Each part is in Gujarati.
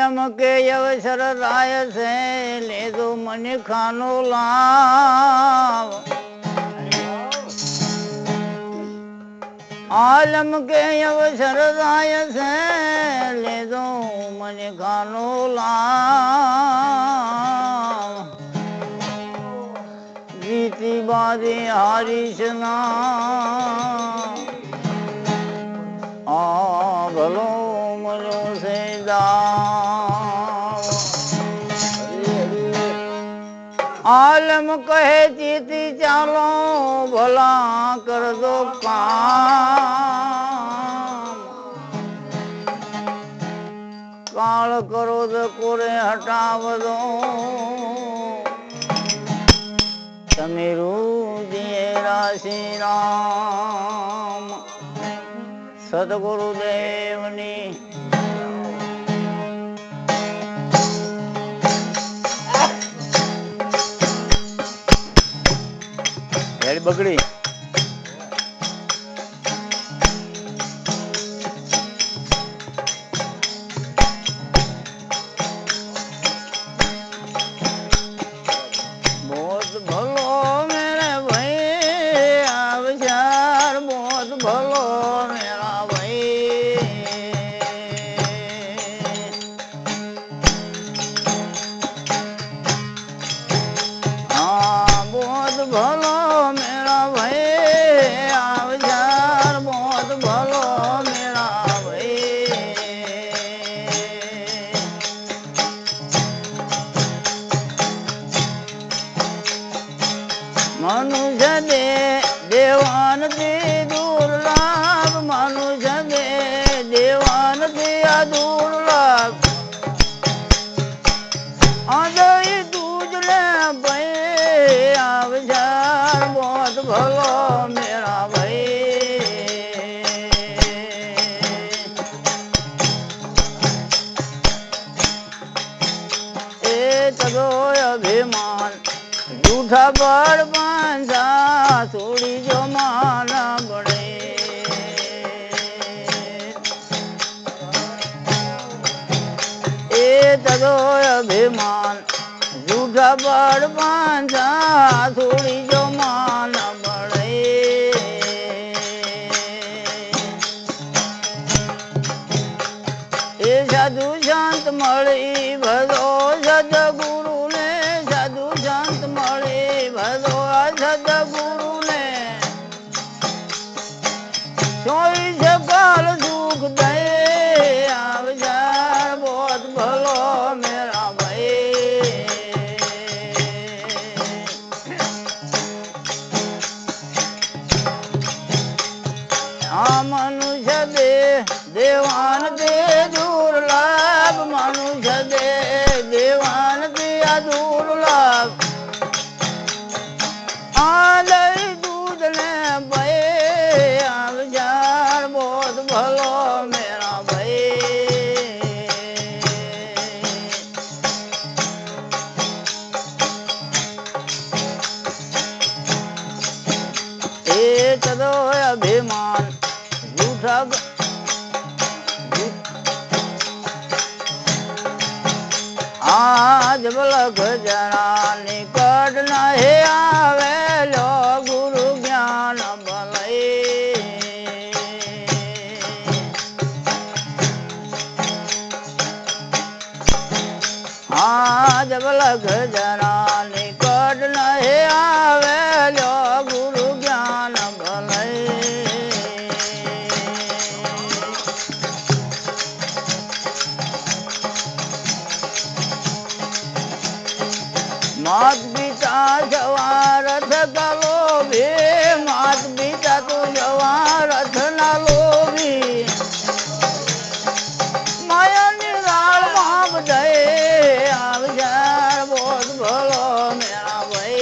આલમ કે અવસર રાય છે લેજો મને ખાનો લાવ આલમ કે અવસર રાય છે લેજો મને ખાનો લાવ જીતી બાજી હારીશ ના ભલો મળ્યો છે આલમ કહે ચીતી ચાલો ભલા કરજો કામ કાળ કરો તો કોરે હટાવજો તમે રૂજીએ રાશિ રામ સદગુરુદેવની હેડ બગડી बहुत भलो मेरे भाई अवसर बहुत भलो मेरा भाई हाँ बहुत भलो मेरा भाई अवसर बहुत भलो मेरा भाई मनुष्य दे देवान दे दुर्लभ मनुष्य दे देवान दे दुर्लभ अजय दूजले भाई अवसर बहुत भलो मेरा भाई ए तदो अभिमान झूठा बड़ बांधा थोड़ी जो माना बड़े ए तदो अभिमान झूठा बड़ बांधा थोड़ी जो माना बड़े ए साधु शांत मળી ભલો સદગુરુ ને સાધુ શાંત મળી ભલો સદગુરુ ને 24 કાલ સુખ દે અવસર बहुत ભલો મેરા ભાઈ આ મનુષ્ય દે દેવાન દે दुर्लभ मनुष्य दे देवान दिया दुर्लभ आलय दूध ने भाई अवसर बहुत भलो मेरा भाई ए तदो अभिमान झूठा आज बलख जरा निकट नहीं आवे लो गुरु ज्ञान बलई आज बलख जरा निकट नहीं आवे लो गुरु ज्ञान बलई मात पिता जवारथ का लोभी मात पिता तो जवारथ ना लोभी माया निराल माप दे अवसर बहुत भलो मेरा भाई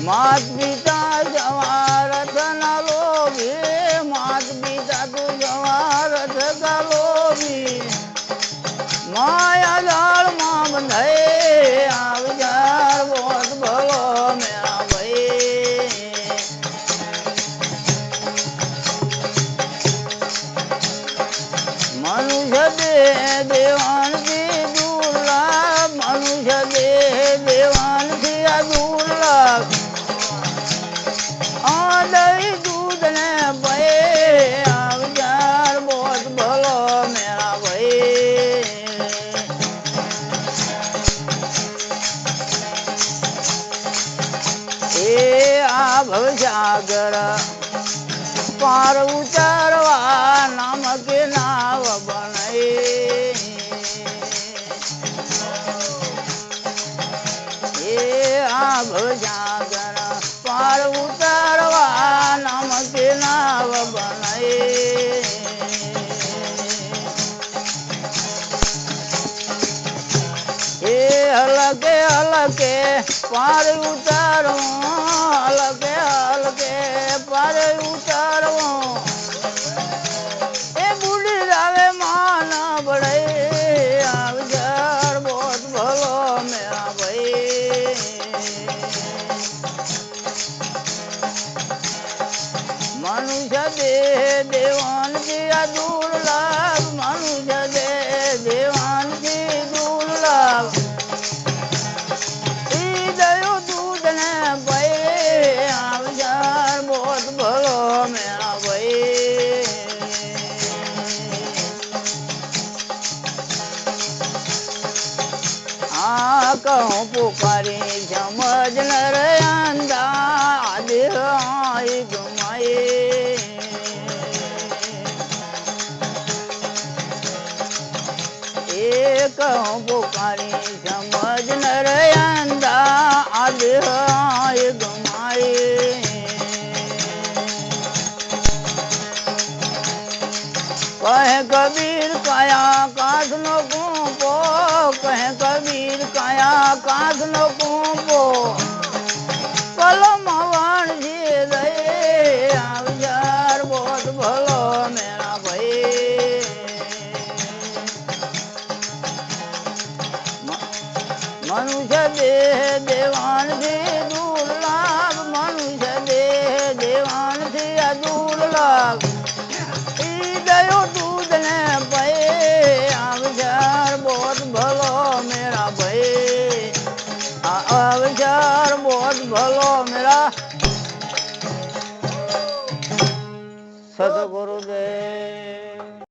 मात पिता जवारथ ना लोभी मात पिता तो जवारथ का लोभी माया जाल मां बंधाए अवसर बहुत भलो मेरा भाई ભવસાગર પાર ઉતારવા નામ કે નાવ બનાય એ આ ભવસાગર પાર ઉતારવા નામ કે નાવ બનાય એ હલકે હલકે પાર ઉતારો હલકે હલકે પાર ઉતારો એ બુડી રાવે માન બળે આવજર બોત ભલો મેરા ભાઈ મનુષ્ય દેહ દેવાનજી આ દુર્લભ મનુષ્ય દેહ દેવાનજી દુર્લભ મેરા ભાઈ આ કહું પુકારી સમજ ન રે અંધા દેહ આઈ ગુમાએ એ કહું પુકારી સમજ ન રે અંધા દેહ આઈ ગુમાએ કહે કબીર કાયા કાંસ નો કૂંપો કહે કબીર કાયા કાંસ નો કૂંપો કલમ વણજી દે આવજર બોત ભલો મેરા ભાઈ મનુષ્ય દેહ દેવાનજી